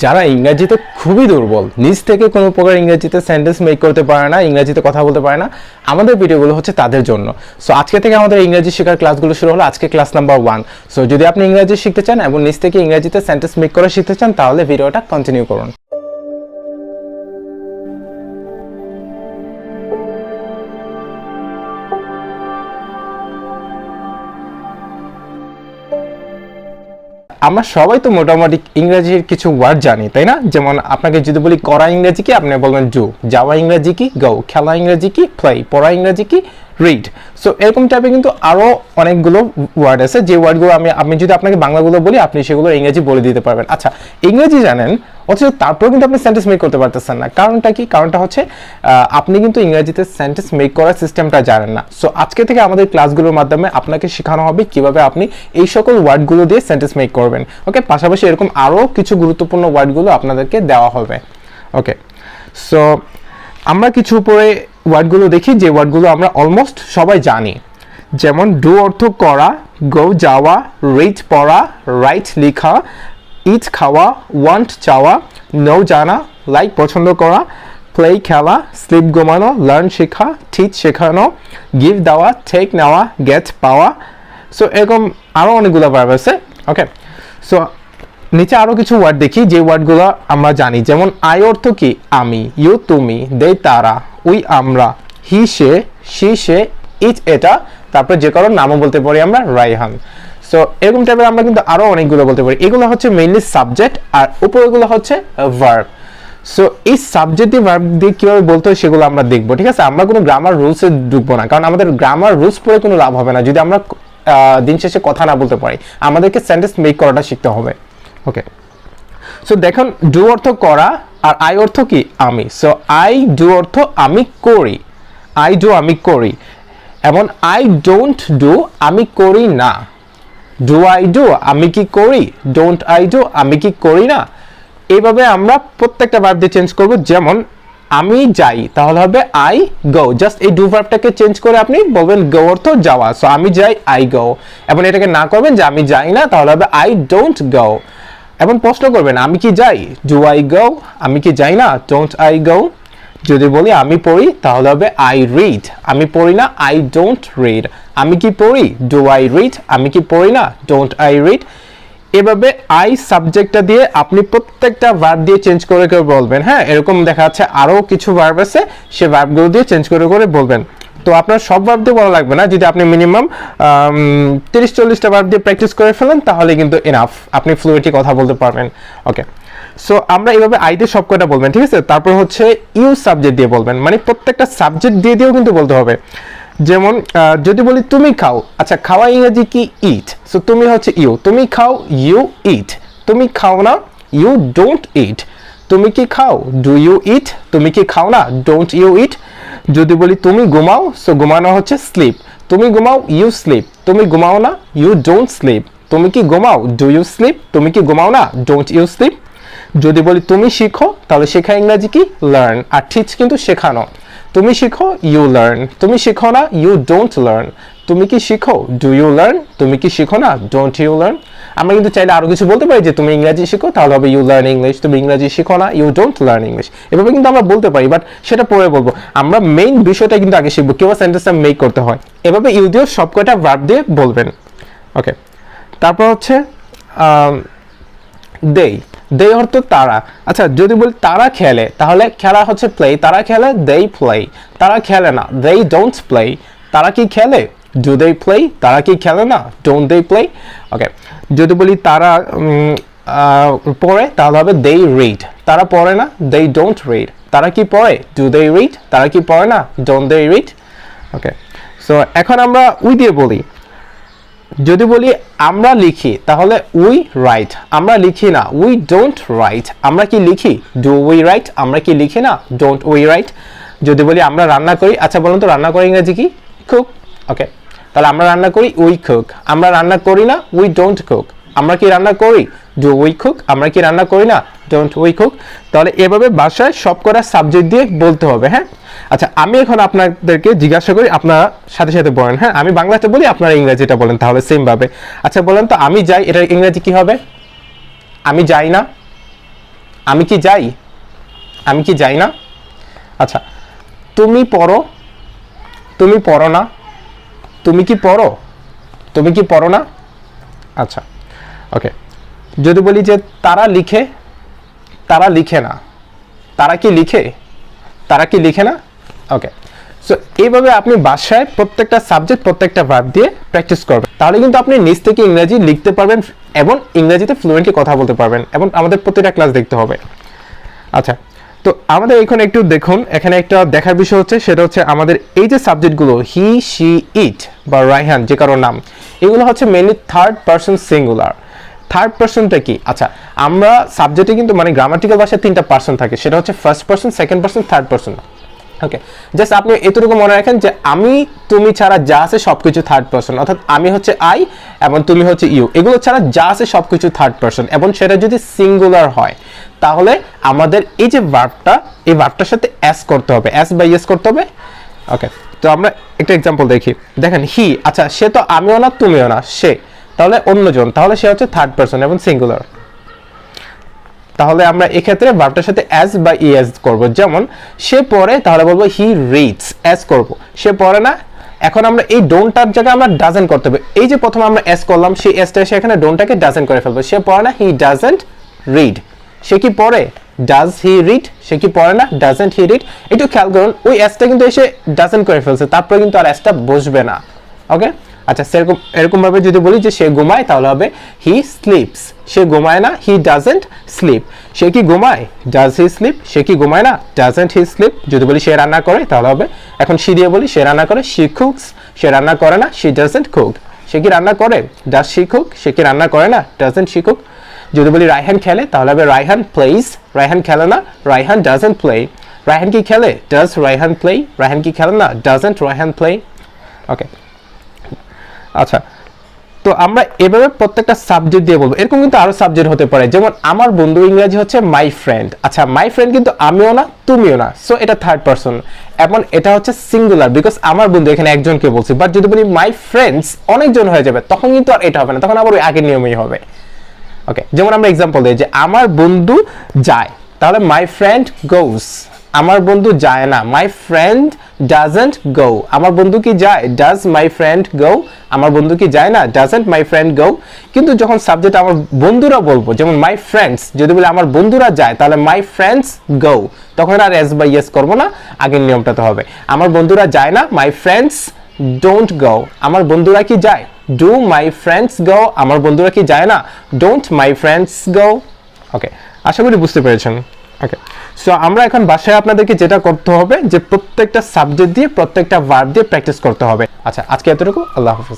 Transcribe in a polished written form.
যারা ইংরেজিতে খুবই দুর্বল, নিজ থেকে কোনো প্রকার ইংরেজিতে সেন্টেন্স মেক করতে পারে না, ইংরেজিতে কথা বলতে পারে না, আমাদের ভিডিওগুলো হচ্ছে তাদের জন্য। সো আজকে থেকে আমাদের ইংরেজি শেখার ক্লাসগুলো শুরু হলো। আজকে ক্লাস নাম্বার 1। সো যদি আপনি ইংরেজি শিখতে চান এবং নিজ থেকে ইংরেজিতে সেন্টেন্স মেক করা শিখতে চান তাহলে ভিডিওটা কন্টিনিউ করুন। আমরা সবাই তো মোটামুটি ইংরেজির কিছু ওয়ার্ড জানি, তাই না? যেমন আপনাকে যদি বলি করা ইংরেজি কি, আপনি বলবেন ডু। যাওয়া ইংরেজি কি, গো। খেলা ইংরেজি কি, প্লে। পড়া ইংরেজি কি, রিড। সো এরকম টাইপের কিন্তু আরো অনেকগুলো ওয়ার্ড আছে, যে ওয়ার্ডগুলো আমি যদি আপনাকে বাংলাগুলো বলি আপনি সেগুলো ইংরেজি বলে দিতে পারবেন। আচ্ছা, ইংরেজি জানেন অথচ তারপরেও কিন্তু আপনি সেন্টেন্স মেক করতে পারতেছেন না। কারণটা কি? কারণটা হচ্ছে আপনি কিন্তু ইংরেজিতে সেন্টেন্স মেক করার সিস্টেমটা জানেন না। সো আজকে থেকে আমাদের ক্লাসগুলোর মাধ্যমে আপনাকে শেখানো হবে কিভাবে আপনি এই সকল ওয়ার্ডগুলো দিয়ে সেন্টেন্স মেক করবেন। ওকে, পাশাপাশি এরকম আরও কিছু গুরুত্বপূর্ণ ওয়ার্ডগুলো আপনাদেরকে দেওয়া হবে। ওকে, সো আমরা কিছু উপরে ওয়ার্ডগুলো দেখি যে ওয়ার্ডগুলো আমরা অলমোস্ট সবাই জানি। যেমন ডু অর্থ করা, গো যাওয়া, রিড পড়া, রাইট লেখা, ইট খাওয়া, ওয়ান্ট চাওয়া, নো জানা, লাইক পছন্দ করা, প্লে খেলা, স্লিপ ঘুমানো, লার্ন শেখা, টিচ শেখানো, গিভ দেওয়া, টেক নেওয়া, গেট পাওয়া। সো এরকম আরও অনেকগুলো ভার্ব আছে। ওকে, সো নিচে আরও কিছু ওয়ার্ড দেখি যে ওয়ার্ডগুলো আমরা জানি। যেমন আই অর্থ কি, আমি, ইউ তুমি, দে তারা, উই আমরা, হি সে, শি সে, ইট এটা, তারপরে যে কারোর নামও বলতে পারি আমরা রায়হান। সো এরকম টাইপের আমরা কিন্তু আরও অনেকগুলো বলতে পারি। এগুলো হচ্ছে মেইনলি সাবজেক্ট আর উপরেগুলো হচ্ছে ভার্ব। সো এই সাবজেক্ট দিয়ে ভার্ব দিয়ে কীভাবে বলতে হয় সেগুলো আমরা দেখবো, ঠিক আছে? আমরা কোনো গ্রামার রুলসে ঢুকবো না, কারণ আমাদের গ্রামার রুলস পড়ে কোনো লাভ হবে না যদি আমরা দিন শেষে কথা না বলতে পারি। আমাদেরকে সেন্টেন্স মেক করাটা শিখতে হবে। ওকে, সো দেখুন ডু অর্থ করা আর আই অর্থ কি, আমি। সো আই ডু অর্থ আমি করি, আই ডু আমি করি। এমন আই ডোন্ট ডু আমি করি না। ডু আই ডু আমি কি করি, ডোন্ট আই ডু আমি কি করি না। এইভাবে আমরা প্রত্যেকটা ভার্ব দিয়ে চেঞ্জ করব। যেমন আমি যাই তাহলে হবে আই গো। জাস্ট এই ডু ভার্বটাকে চেঞ্জ করে আপনি বলবেন গো অর্থ যাওয়া। সো আমি যাই, আই গো। এবং এটাকে না করবেন যে আমি যাই না, তাহলে হবে আই ডোন্ট গো। এবং প্রশ্ন করবেন আমি কি যাই, ডু আই গো। আমি কি যাই না, ডোন্ট আই গো। যদি বলি আমি পড়ি তাহলে হবে আই রিড। আমি পড়ি না, আই ডোন্ট রিড। আমি কি পড়ি, ডু আই রিড। আমি কি পড়ি না, ডোন্ট আই রিড। এভাবে আই সাবজেক্টটা দিয়ে আপনি প্রত্যেকটা ভার্ব দিয়ে চেঞ্জ করে করে বলবেন। হ্যাঁ, এরকম দেখা যাচ্ছে আরও কিছু ভার্ব আছে, সে ভার্বগুলো দিয়ে চেঞ্জ করে করে বলবেন। তো আপনার সব ভার্ব দিয়ে বলা লাগবে না। যদি আপনি মিনিমাম 30-40টা ভার্ব দিয়ে প্র্যাকটিস করে ফেলেন তাহলে কিন্তু এনাফ, আপনি ফ্লুয়েন্টলি কথা বলতে পারবেন। ওকে, সো আমরা এইভাবে আই দিয়ে সব কটা বলবেন, ঠিক আছে? তারপর হচ্ছে ইউ সাবজেক্ট দিয়ে বলবেন, মানে প্রত্যেকটা সাবজেক্ট দিয়ে দিয়েও কিন্তু বলতে হবে। যেমন যদি বলি তুমি খাও, আচ্ছা খাওয়া ইংরেজি কি, ইট। সো তুমি হচ্ছে ইউ, তুমি খাও, ইউ ইট। তুমি খাও না, ইউ ডোন্ট ইট। তুমি কি খাও, ডু ইউ ইট। তুমি কি খাও না, ডোন্ট ইউ ইট। যদি বলি তুমি ঘুমাও, সো ঘুমানো হচ্ছে স্লিপ। তুমি ঘুমাও, ইউ স্লিপ। তুমি ঘুমাও না, ইউ ডোন্ট স্লিপ। তুমি কি ঘুমাও, ডু ইউ স্লিপ। তুমি কি ঘুমাও না, ডোন্ট ইউ স্লিপ। যদি বলি তুমি শিখো, তাহলে শেখা ইংরাজি কি, লার্ন। আর টিচ কিন্তু শেখানো। তুমি শিখো, ইউ লার্ন। তুমি শিখো না, ইউ ডোন্ট লার্ন। তুমি কি শিখো, ডু ইউ লার্ন। তুমি কি শিখো না, ডোন্ট ইউ লার্ন। আমরা কিন্তু চাইলে আরো কিছু বলতে পারি যে তুমি ইংরেজি শিখো, তাহলে হবে ইউ লার্ন ইংলিশ। তুমি ইংরেজি শিখো না, ইউ ডোন্ট লার্ন ইংলিশ। এভাবে কিন্তু আমরা বলতে পারি, বাট সেটা পরে বলবো। আমরা মেইন বিষয়টা কিন্তু আগে শিখবো, কিভাবে সেন্টেন্সটা মেক করতে হয়। এভাবে ইউ দিয়ে সবকটা ভার্ব দিয়ে বলবেন। ওকে, তারপর হচ্ছে দে। দে অর্থ তারা। আচ্ছা, যদি বলি তারা খেলে, তাহলে খেলা হচ্ছে প্লে। তারা খেলে, দে প্লে। তারা খেলে না, দে ডোন্ট প্লে। তারা কি খেলে, ডু দে প্লে। তারা কি খেলে না, ডোন্ট দে প্লে। ওকে, যদি বলি তারা পড়ে, তাহলে হবে দে রিড। তারা পড়ে না, দে ডোন্ট রিড। তারা কি পড়ে, ডু দে রিড। তারা কি পড়ে না, don't they read. Okay, so এখন আমরা উই দিয়ে বলি। যদি বলি আমরা লিখি, তাহলে উই রাইট। আমরা লিখি না, উই ডোন্ট রাইট। আমরা কি লিখি, ডু উই রাইট। আমরা কি লিখি না, ডোন্ট উই রাইট। যদি বলি আমরা রান্না করি, আচ্ছা বলুন তো রান্না করি ইংরেজি কি, কুক। ওকে, তাহলে আমরা রান্না করি, উই কুক। আমরা রান্না করি না, উই ডোন্ট কুক। আমরা কি রান্না করি, ডু উই কুক। আমরা কি রান্না করি না, ডোন্ট উই কুক। তাহলে এভাবে বাসায় সব কটা সাবজেক্ট দিয়ে বলতে হবে। হ্যাঁ, আচ্ছা আমি এখন আপনাদেরকে জিজ্ঞাসা করি, আপনারা সাথে সাথে বলেন। হ্যাঁ, আমি বাংলাতে বলি, আপনারা ইংরেজিটা বলেন, তাহলে সেম ভাবে। আচ্ছা বলেন তো আমি যাই, এটা ইংরেজি কি হবে, আমি যাই না। আমি কি যাই? আমি কি যাই না? আচ্ছা, তুমি পড়ো, তুমি পড়ো না, তুমি কি পড়ো, তুমি কি পড়ো না? আচ্ছা, ওকে। যদি বলি যে তারা লিখে, তারা লিখে না, তারা কি লিখে, তারা কি লিখে না? ওকে। সো এইভাবে আপনি বাসায় প্রত্যেকটা সাবজেক্ট প্রত্যেকটা ভার্ব দিয়ে প্র্যাকটিস করবেন, তাহলে কিন্তু আপনি নিজ থেকে ইংরেজি লিখতে পারবেন এবং ইংরেজিতে ফ্লুয়েন্টলি কথা বলতে পারবেন। এবং আমাদের প্রতিটা ক্লাস দেখতে হবে। আচ্ছা, তো আমাদের এখানে একটু দেখুন, এখানে একটা দেখার বিষয় হচ্ছে, সেটা হচ্ছে আমাদের এই যে সাবজেক্টগুলো হি, শি, ইট বা রায়হান যে কারো নাম, এগুলো হচ্ছে mainly third person singular. Third পারসনটা কি? আচ্ছা, আমরা সাবজেক্টে কিন্তু মানে গ্রামাটিক্যাল ভাষায় 3টা পারসন থাকে, সেটা হচ্ছে first person, second person, third person. Okay, just আপনি এতটুকু মনে রাখেন যে আমি, তুমি ছাড়া যা আছে সবকিছু থার্ড পারসন, অর্থাৎ আমি হচ্ছে আই এবং তুমি হচ্ছে ইউ, এগুলো ছাড়া যা আছে সবকিছু থার্ড পারসন। এবং সেটা যদি সিঙ্গুলার হয় তাহলে আমাদের এই যে ভার্বটা, এই ভার্বটার সাথে এস করতে হবে, এস বা ইয়েস করতে হবে। ওকে, তো আমরা একটা এক্সাম্পল দেখি। দেখেন হি, আচ্ছা সে তো আমিও না তুমিও না, সে, তাহলে অন্যজন, তাহলে সে হচ্ছে থার্ড পারসন এবং সিঙ্গুলার। তাহলে আমরা এক্ষেত্রে ভার্বটার সাথে এস বা ইএস করব। যেমন সে পড়ে, তাহলে বলবো হি রিডস, এস করব। সে পড়ে না, এখন আমরা এই ডোন্টটার জায়গায় আমরা ডাজেন্ট করতে হবে। এই যে প্রথমে আমরা এস করলাম, সেই এসটা এসে এখানে ডোন্টটাকে ডাজেন্ট করে ফেলবো। সে পড়ে না, হি ডাজেন্ট রিড। সে কি পড়ে? Does he read. সে কি পড়ে না? Doesn't he read. একটু খেয়াল করুন, ওই এসটা কিন্তু এসে ডাজেন্ট করে ফেলছে, তারপরে কিন্তু আর এসটা বসবে না। ওকে, আচ্ছা সেরকম এরকম ভাবে যদি বলি যে সে ঘুমায়, তাহলে হবে হি স্লিপস। সে ঘুমায় না, হি ডাজেন্ট স্লিপ। সে কি ঘুমায়? Does he sleep. সে কি ঘুমায় না? Doesn't he sleep. যদি বলি সে রান্না করে, তাহলে হবে, এখন সি দিয়ে বলি সে রান্না করে, শি কুকস। সে রান্না করে না, শি ডাজেন্ট কুক। সে কি রান্না করে? Does she cook. সে কি রান্না করে না? Doesn't she cook. যদি বলি রায়হান খেলে, তাহলে হবে রায়হান প্লেইস। রায়হান খেলে না, রায়হান ডাজেন্ট প্লে। রায়হান কি খেলে? Does Raihan play. রায়হান কি খেলে না? Doesn't Raihan play. ওকে, আচ্ছা, তো আমরা এভাবে প্রত্যেকটা সাবজেক্ট দিয়ে বলবো। এরকম কিন্তু আরো সাবজেক্ট হতে পারে, যেমন আমার বন্ধু ইংরেজি হচ্ছে মাই ফ্রেন্ড। আচ্ছা, মাই ফ্রেন্ড কিন্তু আমিও না তুমিও না, সো এটা থার্ড পারসন এবং এটা হচ্ছে সিঙ্গুলার, বিকজ আমার বন্ধু এখানে একজনকে বলছি। বাট যদি বলি মাই ফ্রেন্ডস, অনেকজন হয়ে যাবে, তখন কিন্তু আর এটা হবে না, তখন আবার ওই আগের নিয়মেই হবে। ওকে, যেমন আমরা এক্সাম্পল দিই যে আমার বন্ধু যায়, তাহলে মাই ফ্রেন্ড গোস। আমার বন্ধু যায় না, মাই ফ্রেন্ড ডাজেন্ট গো। আমার বন্ধু কি যায়? ডাজ মাই ফ্রেন্ড গো। আমার বন্ধু কি যায় না? ডাজেন্ট মাই ফ্রেন্ড গো। কিন্তু যখন সাবজেক্ট আমার বন্ধুরা বলবো, যেমন মাই ফ্রেন্ডস, যদি বলি আমার বন্ধুরা যায়, তাহলে মাই ফ্রেন্ডস গো, তখন আর এস বা ইয়েস করবো না, আগের নিয়মটাতে হবে। আমার বন্ধুরা যায় না, মাই ফ্রেন্ডস ডোন্ট গো। আমার বন্ধুরা কি যায়? ডু মাই ফ্রেন্ডস গো। আমার বন্ধুরা কি যায় না? ডোন্ট মাই ফ্রেন্ডস গো। ওকে, আশা করি বুঝতে পেরেছেন। ওকে, সো আমরা এখন বাসায় আপনাদেরকে যেটা করতে হবে যে প্রত্যেকটা সাবজেক্ট দিয়ে প্রত্যেকটা ভার্ব দিয়ে প্র্যাকটিস করতে হবে। আচ্ছা, আজকে এতটুকু। আল্লাহ হাফেজ।